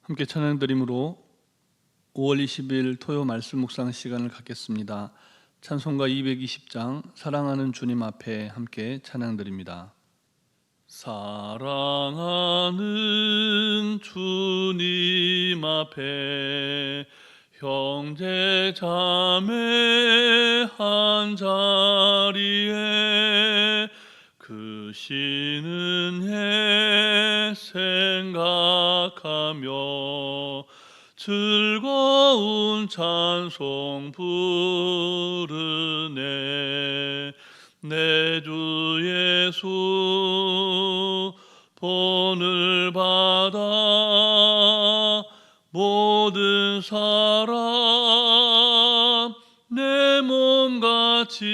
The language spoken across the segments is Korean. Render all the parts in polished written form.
함께 찬양드림으로 5월 20일 토요 말씀 묵상 시간을 갖겠습니다. 찬송가 220장 사랑하는 주님 앞에 함께 찬양드립니다. 사랑하는 주님 앞에 형제 자매 한자리에 그 쉬는 해 생각하며 즐거운 찬송 부르네. 내 주 예수 본을 받아 모든 사람 내 몸같이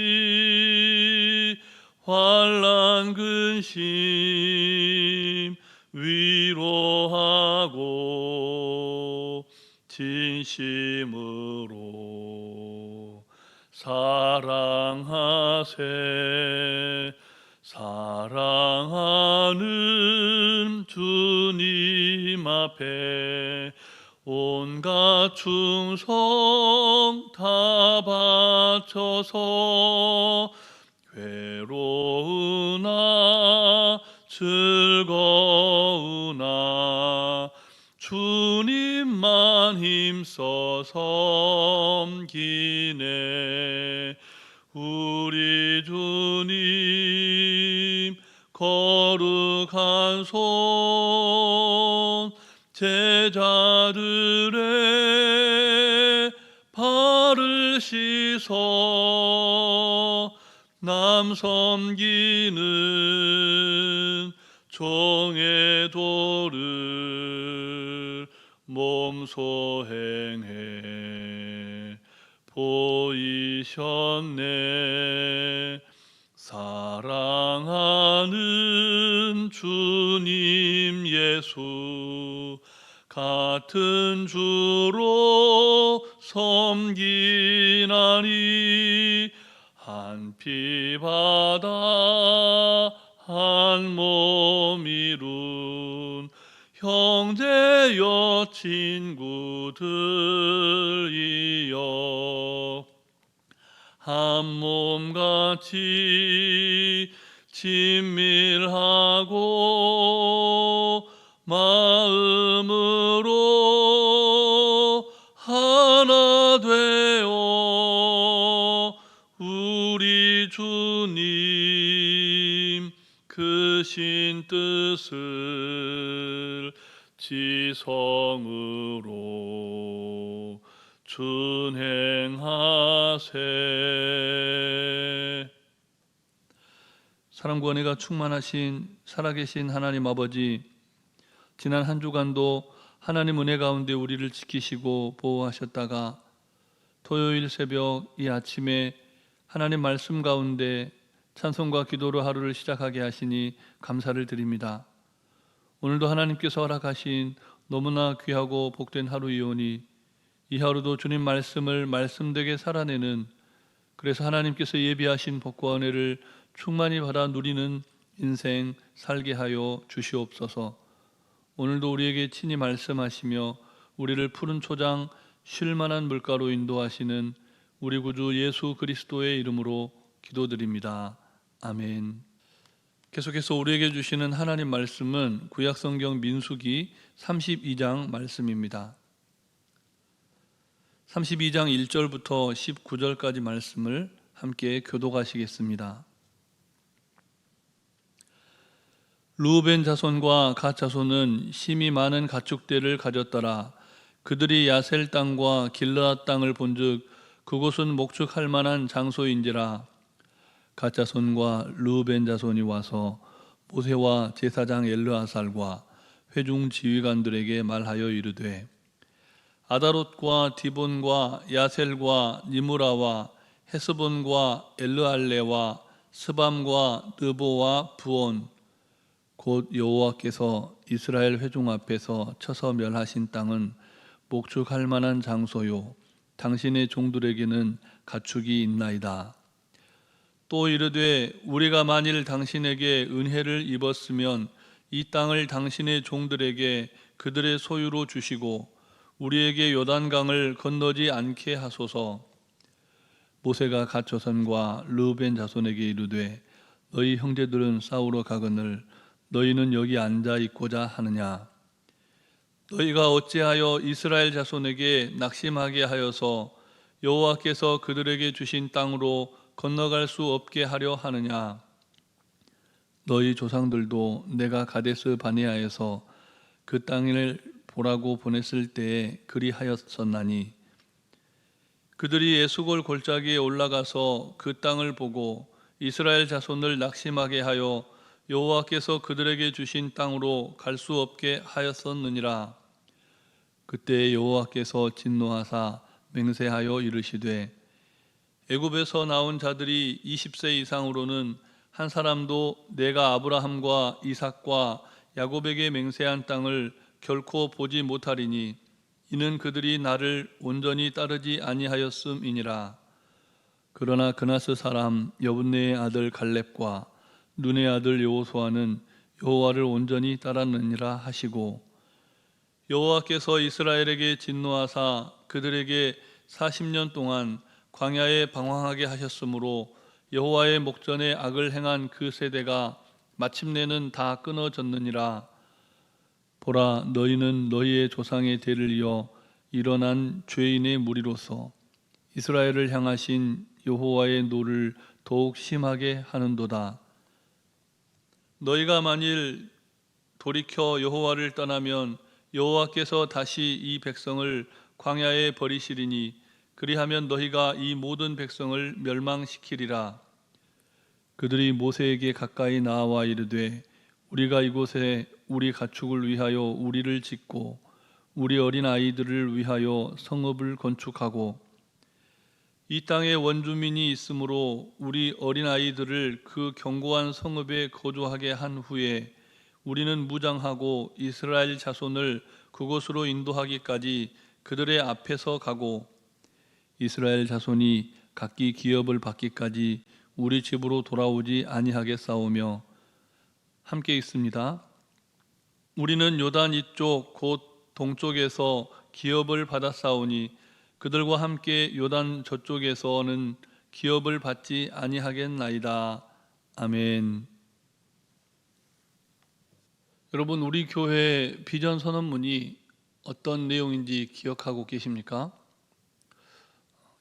환난 근심 위로하고 진심으로 사랑하세. 사랑하는 주님 앞에 온갖 충성 다 바쳐서 괴로우나 즐거우나 주님만 힘써 섬기네. 우리 주님 거룩한 손 제자들의 발을 씻어 남 섬기는 종의 도를 몸소 행해 보이셨네. 사랑하는 주님 예수 같은 주로 섬기나니 한 피 받아 한 몸 이룬 형제여 친구들이여 한 몸같이 친밀하고 마음으로 하나 되어 우리 주님 크신 뜻을 지성으로 준행하세. 사랑과 은혜가 충만하신 살아계신 하나님 아버지, 지난 한 주간도 하나님 은혜 가운데 우리를 지키시고 보호하셨다가 토요일 새벽 이 아침에 하나님 말씀 가운데 찬송과 기도로 하루를 시작하게 하시니 감사를 드립니다. 오늘도 하나님께서 허락하신 너무나 귀하고 복된 하루이오니 이 하루도 주님 말씀을 말씀되게 살아내는, 그래서 하나님께서 예비하신 복과 은혜를 충만히 받아 누리는 인생 살게 하여 주시옵소서. 오늘도 우리에게 친히 말씀하시며 우리를 푸른 초장 쉴만한 물가로 인도하시는 우리 구주 예수 그리스도의 이름으로 기도드립니다. 아멘. 계속해서 우리에게 주시는 하나님 말씀은 구약성경 민수기 32장 말씀입니다. 32장 1절부터 19절까지 말씀을 함께 교독하시겠습니다. 르우벤 자손과 갓 자손은 심히 많은 가축대를 가졌더라. 그들이 야셀 땅과 길르앗 땅을 본즉 그곳은 목축할 만한 장소인지라. 갓 자손과 르우벤 자손이 와서 모세와 제사장 엘르아살과 회중 지휘관들에게 말하여 이르되 아다롯과 디본과 야셀과 니무라와 헤스본과 엘르알레와 스밤과 느보와 부온 곧 여호와께서 이스라엘 회중 앞에서 쳐서 멸하신 땅은 목축할 만한 장소요 당신의 종들에게는 가축이 있나이다. 또 이르되 우리가 만일 당신에게 은혜를 입었으면 이 땅을 당신의 종들에게 그들의 소유로 주시고 우리에게 요단강을 건너지 않게 하소서. 모세가 갓 자손과 르우벤 자손에게 이르되 너희 형제들은 싸우러 가거늘 너희는 여기 앉아 있고자 하느냐. 너희가 어찌하여 이스라엘 자손에게 낙심하게 하여서 여호와께서 그들에게 주신 땅으로 건너갈 수 없게 하려 하느냐. 너희 조상들도 내가 가데스 바네아에서 그 땅을 보라고 보냈을 때에 그리하였었나니 그들이 에스골 골짜기에 올라가서 그 땅을 보고 이스라엘 자손을 낙심하게 하여 여호와께서 그들에게 주신 땅으로 갈 수 없게 하였었느니라. 그때 여호와께서 진노하사 맹세하여 이르시되 애굽에서 나온 자들이 20세 이상으로는 한 사람도 내가 아브라함과 이삭과 야곱에게 맹세한 땅을 결코 보지 못하리니 이는 그들이 나를 온전히 따르지 아니하였음이니라. 그러나 그나스 사람 여분네의 아들 갈렙과 눈의 아들 여호수아는 여호와를 온전히 따랐느니라 하시고 여호와께서 이스라엘에게 진노하사 그들에게 40년 동안 광야에 방황하게 하셨으므로 여호와의 목전에 악을 행한 그 세대가 마침내는 다 끊어졌느니라. 보라, 너희는 너희의 조상의 대를 이어 일어난 죄인의 무리로서 이스라엘을 향하신 여호와의 노를 더욱 심하게 하는도다. 너희가 만일 돌이켜 여호와를 떠나면 여호와께서 다시 이 백성을 광야에 버리시리니 그리하면 너희가 이 모든 백성을 멸망시키리라. 그들이 모세에게 가까이 나와 이르되 우리가 이곳에 우리 가축을 위하여 우리를 짓고 우리 어린 아이들을 위하여 성읍을 건축하고 이 땅에 원주민이 있으므로 우리 어린 아이들을 그 견고한 성읍에 거주하게 한 후에 우리는 무장하고 이스라엘 자손을 그곳으로 인도하기까지 그들의 앞에서 가고 이스라엘 자손이 각기 기업을 받기까지 우리 집으로 돌아오지 아니하겠사오며 함께 읽습니다. 우리는 요단 이쪽 곧 동쪽에서 기업을 받았사오니 그들과 함께 요단 저쪽에서는 기업을 받지 아니하겠나이다. 아멘. 여러분, 우리 교회 비전 선언문이 어떤 내용인지 기억하고 계십니까?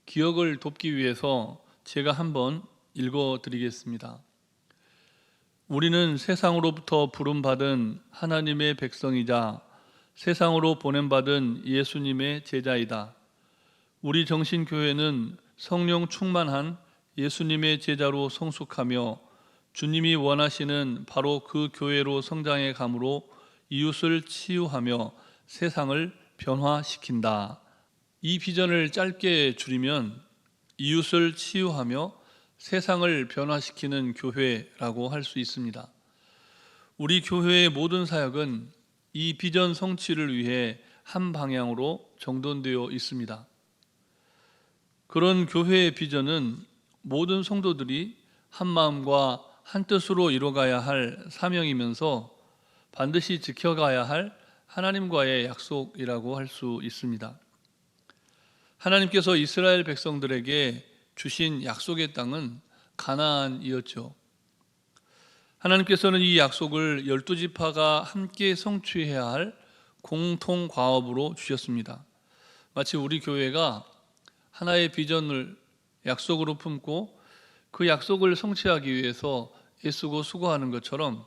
기억을 돕기 위해서 제가 한번 읽어드리겠습니다. 우리는 세상으로부터 부름받은 하나님의 백성이자 세상으로 보냄받은 예수님의 제자이다. 우리 정신교회는 성령 충만한 예수님의 제자로 성숙하며 주님이 원하시는 바로 그 교회로 성장해 가므로 이웃을 치유하며 세상을 변화시킨다. 이 비전을 짧게 줄이면 이웃을 치유하며 세상을 변화시키는 교회라고 할 수 있습니다. 우리 교회의 모든 사역은 이 비전 성취를 위해 한 방향으로 정돈되어 있습니다. 그런 교회의 비전은 모든 성도들이 한 마음과 한 뜻으로 이뤄가야 할 사명이면서 반드시 지켜가야 할 하나님과의 약속이라고 할 수 있습니다. 하나님께서 이스라엘 백성들에게 주신 약속의 땅은 가나안이었죠. 하나님께서는 이 약속을 12지파가 함께 성취해야 할 공통 과업으로 주셨습니다. 마치 우리 교회가 하나의 비전을 약속으로 품고 그 약속을 성취하기 위해서 애쓰고 수고하는 것처럼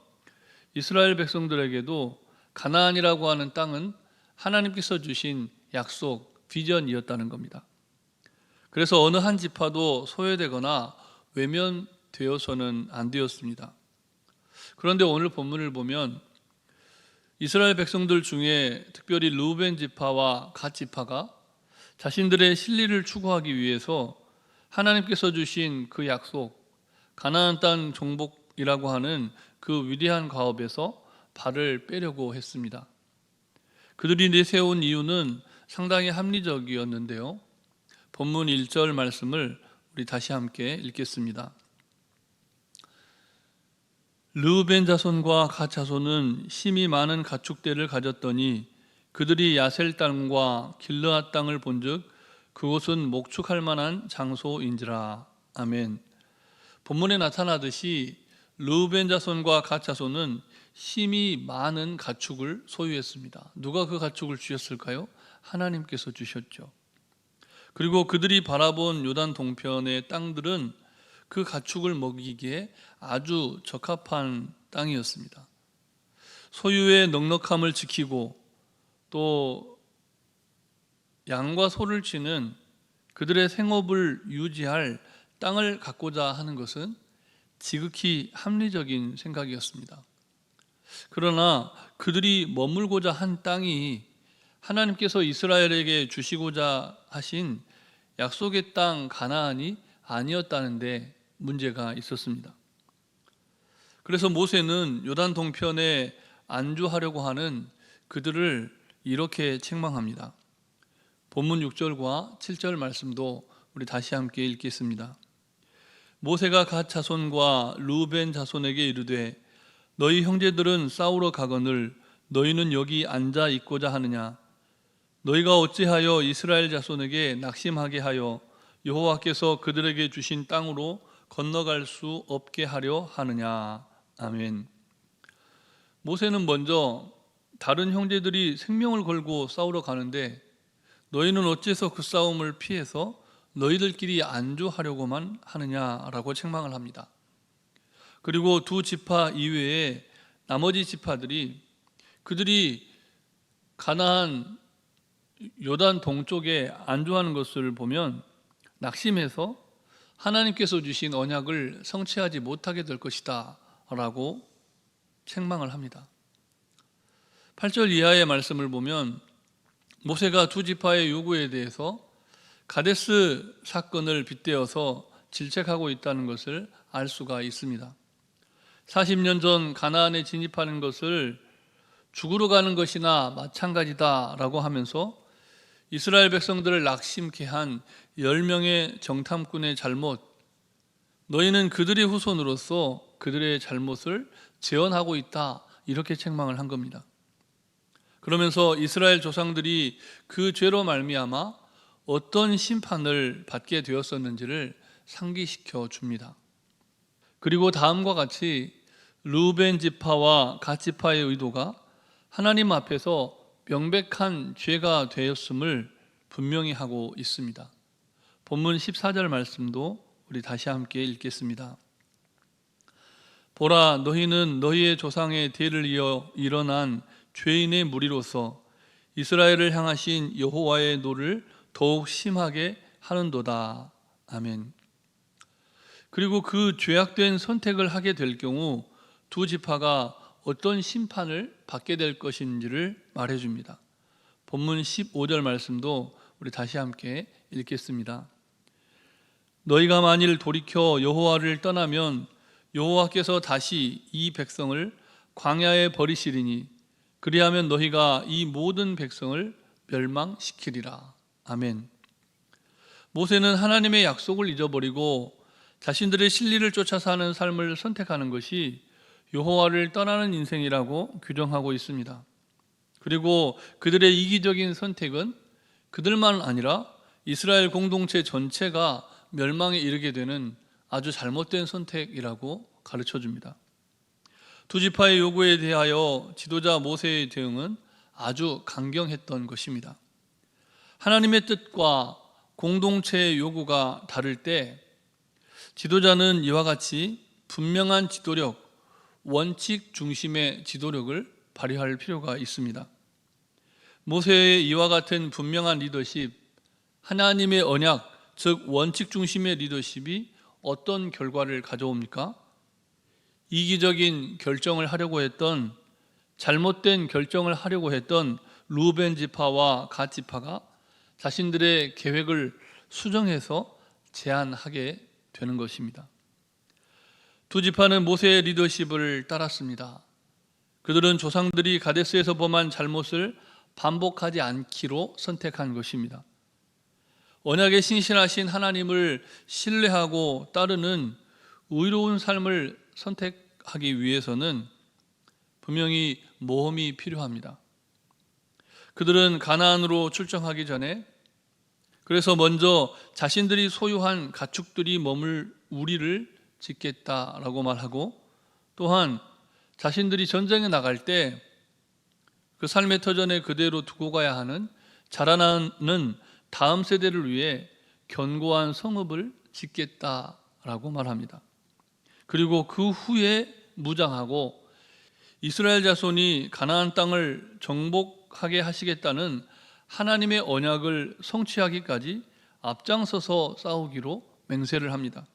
이스라엘 백성들에게도 가나안이라고 하는 땅은 하나님께서 주신 약속, 비전이었다는 겁니다. 그래서 어느 한 지파도 소외되거나 외면되어서는 안 되었습니다. 그런데 오늘 본문을 보면 이스라엘 백성들 중에 특별히 르우벤 지파와 갓 지파가 자신들의 실리를 추구하기 위해서 하나님께서 주신 그 약속, 가나안 땅 정복이라고 하는 그 위대한 과업에서 발을 빼려고 했습니다. 그들이 내세운 이유는 상당히 합리적이었는데요. 본문 1절 말씀을 우리 다시 함께 읽겠습니다. 르우벤 자손과 갓 자손은 심히 많은 가축대를 가졌더니 그들이 야셀 땅과 길르앗 땅을 본즉 그곳은 목축할 만한 장소인지라. 아멘. 본문에 나타나듯이 르우벤 자손과 갓 자손은 심히 많은 가축을 소유했습니다. 누가 그 가축을 주셨을까요? 하나님께서 주셨죠. 그리고 그들이 바라본 요단 동편의 땅들은 그 가축을 먹이기에 아주 적합한 땅이었습니다. 소유의 넉넉함을 지키고 또 양과 소를 치는 그들의 생업을 유지할 땅을 갖고자 하는 것은 지극히 합리적인 생각이었습니다. 그러나 그들이 머물고자 한 땅이 하나님께서 이스라엘에게 주시고자 하신 약속의 땅 가나안이 아니었다는데 문제가 있었습니다. 그래서 모세는 요단 동편에 안주하려고 하는 그들을 이렇게 책망합니다. 본문 6절과 7절 말씀도 우리 다시 함께 읽겠습니다. 모세가 갓 자손과 르우벤 자손에게 이르되 너희 형제들은 싸우러 가거늘 너희는 여기 앉아 있고자 하느냐? 너희가 어찌하여 이스라엘 자손에게 낙심하게 하여 여호와께서 그들에게 주신 땅으로 건너갈 수 없게 하려 하느냐? 아멘. 모세는 먼저 다른 형제들이 생명을 걸고 싸우러 가는데 너희는 어째서 그 싸움을 피해서 너희들끼리 안주하려고만 하느냐라고 책망을 합니다. 그리고 두 지파 이외에 나머지 지파들이 그들이 가나안 요단 동쪽에 안주하는 것을 보면 낙심해서 하나님께서 주신 언약을 성취하지 못하게 될 것이다 라고 책망을 합니다. 8절 이하의 말씀을 보면 모세가 두 지파의 요구에 대해서 가데스 사건을 빗대어서 질책하고 있다는 것을 알 수가 있습니다. 40년 전 가나안에 진입하는 것을 죽으러 가는 것이나 마찬가지다라고 하면서 이스라엘 백성들을 낙심케 한 10명의 정탐꾼의 잘못, 너희는 그들의 후손으로서 그들의 잘못을 재현하고 있다, 이렇게 책망을 한 겁니다. 그러면서 이스라엘 조상들이 그 죄로 말미암아 어떤 심판을 받게 되었었는지를 상기시켜 줍니다. 그리고 다음과 같이 르우벤 지파와 갓 지파의 의도가 하나님 앞에서 명백한 죄가 되었음을 분명히 하고 있습니다. 본문 14절 말씀도 우리 다시 함께 읽겠습니다. 보라, 너희는 너희의 조상의 대를 이어 일어난 죄인의 무리로서 이스라엘을 향하신 여호와의 노를 더욱 심하게 하는도다. 아멘. 그리고 그 죄악된 선택을 하게 될 경우 두 지파가 어떤 심판을 받게 될 것인지를 말해줍니다. 본문 15절 말씀도 우리 다시 함께 읽겠습니다. 너희가 만일 돌이켜 여호와를 떠나면 여호와께서 다시 이 백성을 광야에 버리시리니 그리하면 너희가 이 모든 백성을 멸망시키리라. 아멘. 모세는 하나님의 약속을 잊어버리고 자신들의 실리를 쫓아 사는 삶을 선택하는 것이 여호와를 떠나는 인생이라고 규정하고 있습니다. 그리고 그들의 이기적인 선택은 그들만 아니라 이스라엘 공동체 전체가 멸망에 이르게 되는 아주 잘못된 선택이라고 가르쳐 줍니다. 두 지파의 요구에 대하여 지도자 모세의 대응은 아주 강경했던 것입니다. 하나님의 뜻과 공동체의 요구가 다를 때 지도자는 이와 같이 분명한 지도력, 원칙 중심의 지도력을 발휘할 필요가 있습니다. 모세의 이와 같은 분명한 리더십, 하나님의 언약, 즉 원칙 중심의 리더십이 어떤 결과를 가져옵니까? 이기적인 결정을 하려고 했던, 잘못된 결정을 하려고 했던 르우벤 지파와 갓 지파가 자신들의 계획을 수정해서 제안하게 되는 것입니다. 두 지파는 모세의 리더십을 따랐습니다. 그들은 조상들이 가데스에서 범한 잘못을 반복하지 않기로 선택한 것입니다. 언약에 신실하신 하나님을 신뢰하고 따르는 의로운 삶을 선택하기 위해서는 분명히 모험이 필요합니다. 그들은 가나안으로 출정하기 전에 그래서 먼저 자신들이 소유한 가축들이 머물 우리를 짓겠다라고 말하고, 또한 자신들이 전쟁에 나갈 때 그 삶의 터전에 그대로 두고 가야 하는 자라나는 다음 세대를 위해 견고한 성읍을 짓겠다라고 말합니다. 그리고 그 후에 무장하고 이스라엘 자손이 가나안 땅을 정복하게 하시겠다는 하나님의 언약을 성취하기까지 앞장서서 싸우기로 맹세를 합니다.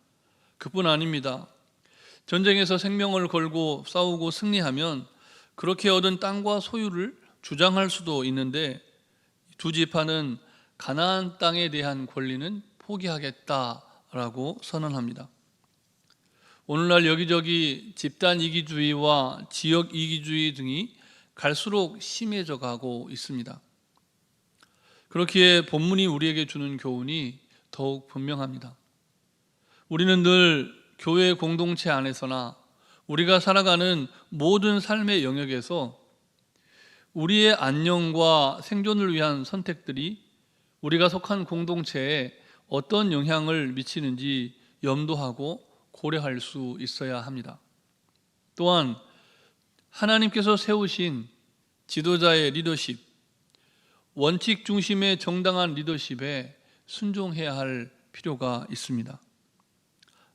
그뿐 아닙니다. 전쟁에서 생명을 걸고 싸우고 승리하면 그렇게 얻은 땅과 소유를 주장할 수도 있는데, 두 지파는 가나안 땅에 대한 권리는 포기하겠다라고 선언합니다. 오늘날 여기저기 집단 이기주의와 지역 이기주의 등이 갈수록 심해져 가고 있습니다. 그렇기에 본문이 우리에게 주는 교훈이 더욱 분명합니다. 우리는 늘 교회 공동체 안에서나 우리가 살아가는 모든 삶의 영역에서 우리의 안녕과 생존을 위한 선택들이 우리가 속한 공동체에 어떤 영향을 미치는지 염두하고 고려할 수 있어야 합니다. 또한 하나님께서 세우신 지도자의 리더십, 원칙 중심의 정당한 리더십에 순종해야 할 필요가 있습니다.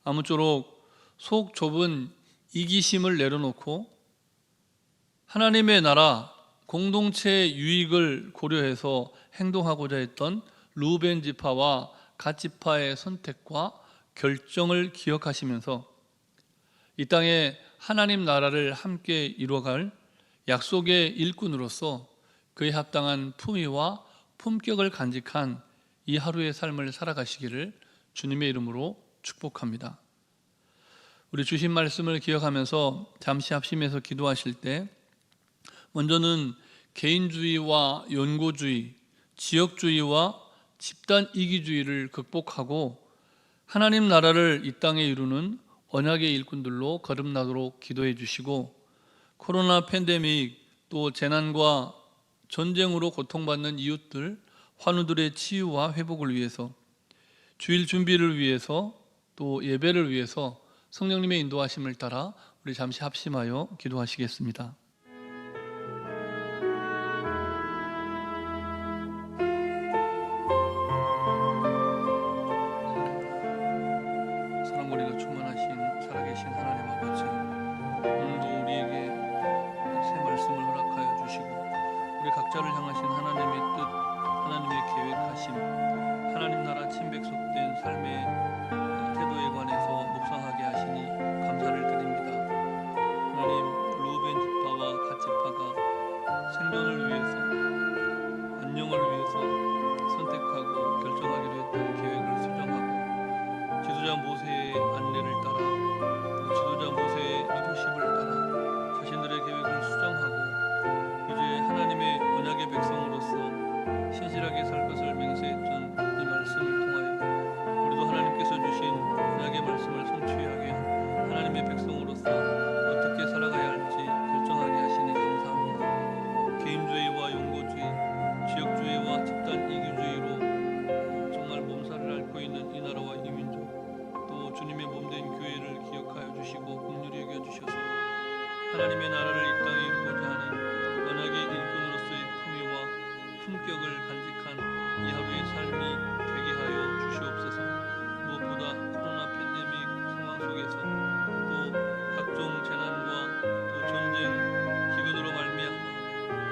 아무쪼록 속 좁은 이기심을 내려놓고 하나님의 나라, 공동체의 유익을 고려해서 행동하고자 했던 르우벤 지파와 갓 지파의 선택과 결정을 기억하시면서 이 땅에 하나님 나라를 함께 이루어갈 약속의 일꾼으로서 그에 합당한 품위와 품격을 간직한 이 하루의 삶을 살아가시기를 주님의 이름으로 축복합니다. 우리 주신 말씀을 기억하면서 잠시 합심해서 기도하실 때 먼저는 개인주의와 연고주의, 지역주의와 집단 이기주의를 극복하고 하나님 나라를 이 땅에 이루는 언약의 일꾼들로 거듭나도록 기도해 주시고, 코로나 팬데믹 또 재난과 전쟁으로 고통받는 이웃들, 환우들의 치유와 회복을 위해서, 주일 준비를 위해서, 또 예배를 위해서 성령님의 인도하심을 따라 우리 잠시 합심하여 기도하시겠습니다. 사랑머리가 충만하신 살아계신 하나님 아버지, 오늘도 우리에게 새 말씀을 허락하여 주시고 우리 각자를 향하신 하나님의 뜻, 하나님의 계획하심, 하나님 나라 친백 속된 삶의 태도에 관해서 묵상하게 하시니 감사를 드립니다. 하나님, 르우벤 지파와 갓 지파가 생존을 위해서, 안녕을 위해서 선택하고 결정하기로 했던 계획을 수정하고 지도자 모세의 안내를 따라, 지도자 모세의 리더십을 따라 자신들의 계획을 수정하고 이제 하나님의 언약의 백성으로서 신실하게 살 것을 맹세했던 이 말씀을 통하여 우리도 하나님께서 주신 언약의 말씀을 성취하게 한 하나님의 백성으로서 어떻게 살아가야 할지 결정하게 하시니 감사합니다. 개인주의와 연고주의, 지역주의와 집단 이기주의로 정말 몸살을 앓고 있는 이 나라와 이 민족, 또 주님의 몸된 교회를 기억하여 주시고 긍휼히 여겨 주셔서 하나님의 나라를 이 땅에 이루고자 하는 언약의 일꾼으로서의 품위와 품격을 간직한 이 하루의 삶이 되게 하여 주시옵소서. 무엇보다 코로나 팬데믹 상황 속에서 또 각종 재난과 또 전쟁, 기근으로 말미암아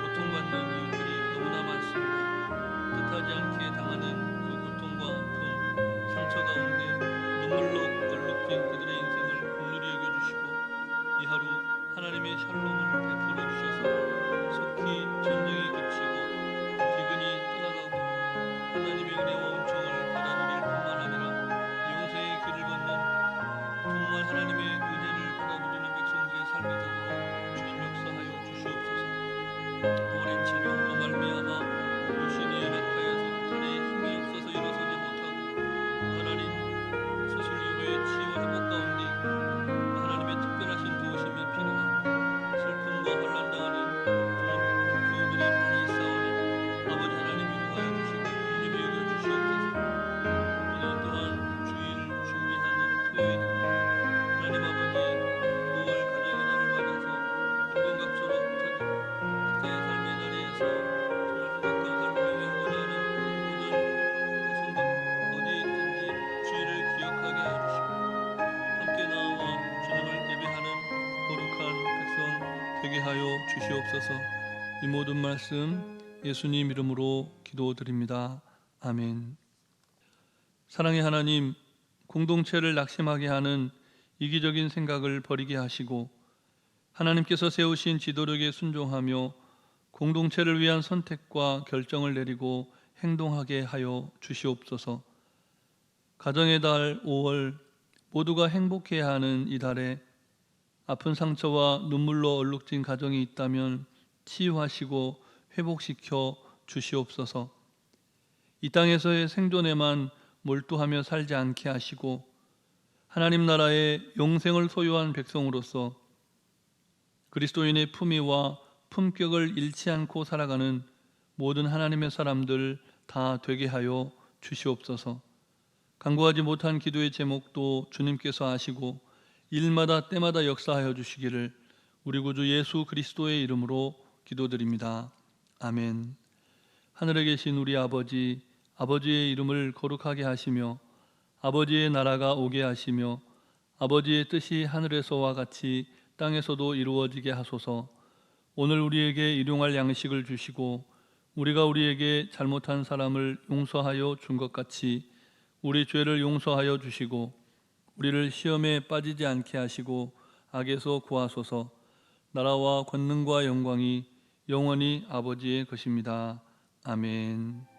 고통받는 이웃들이 너무나 많습니다. 뜻하지 않게 당하는 그 고통과 아픔, 상처 가운데 눈물로 얼룩진 그들의 인생을 긍휼히 여겨주시고 이 하루 하나님의 샬롬을 베풀어 주셔서 속히 전쟁이 그치고 기근이 떠나가고 하나님의 은혜와 은총을 받아 누릴 뿐만 아니라 영생의 길을 걷는 정말 하나님의 은혜를 받아 누리는 백성들의 삶이 되도록 주님 역사하여 주시옵소서. 오랜 질병으로 말미암아 유신이 연약하여서 다리에 힘이 없어서 일어서지 못하고 하나님 수술 이후의 치유 회복 가운데 하나님의 특별하신 도우심이 필요하고 슬픔과 혼란 당하는 그들이 많이 있사오니 정말 행복한 삶을 영위하고자 하는 모든 성도 어디 있든지 주의를 기억하게 해주시고 함께 나와 주님을 예배하는 거룩한 백성 되게 하여 주시옵소서. 이 모든 말씀 예수님 이름으로 기도드립니다. 아멘. 사랑의 하나님, 공동체를 낙심하게 하는 이기적인 생각을 버리게 하시고 하나님께서 세우신 지도력에 순종하며 공동체를 위한 선택과 결정을 내리고 행동하게 하여 주시옵소서. 가정의 달 5월 모두가 행복해야 하는 이 달에 아픈 상처와 눈물로 얼룩진 가정이 있다면 치유하시고 회복시켜 주시옵소서. 이 땅에서의 생존에만 몰두하며 살지 않게 하시고 하나님 나라의 영생을 소유한 백성으로서 그리스도인의 품위와 품격을 잃지 않고 살아가는 모든 하나님의 사람들 다 되게 하여 주시옵소서. 간구하지 못한 기도의 제목도 주님께서 아시고 일마다 때마다 역사하여 주시기를 우리 구주 예수 그리스도의 이름으로 기도드립니다. 아멘. 하늘에 계신 우리 아버지, 아버지의 이름을 거룩하게 하시며 아버지의 나라가 오게 하시며 아버지의 뜻이 하늘에서와 같이 땅에서도 이루어지게 하소서. 오늘 우리에게 일용할 양식을 주시고 우리가 우리에게 잘못한 사람을 용서하여 준 것 같이 우리 죄를 용서하여 주시고 우리를 시험에 빠지지 않게 하시고 악에서 구하소서. 나라와 권능과 영광이 영원히 아버지의 것입니다. 아멘.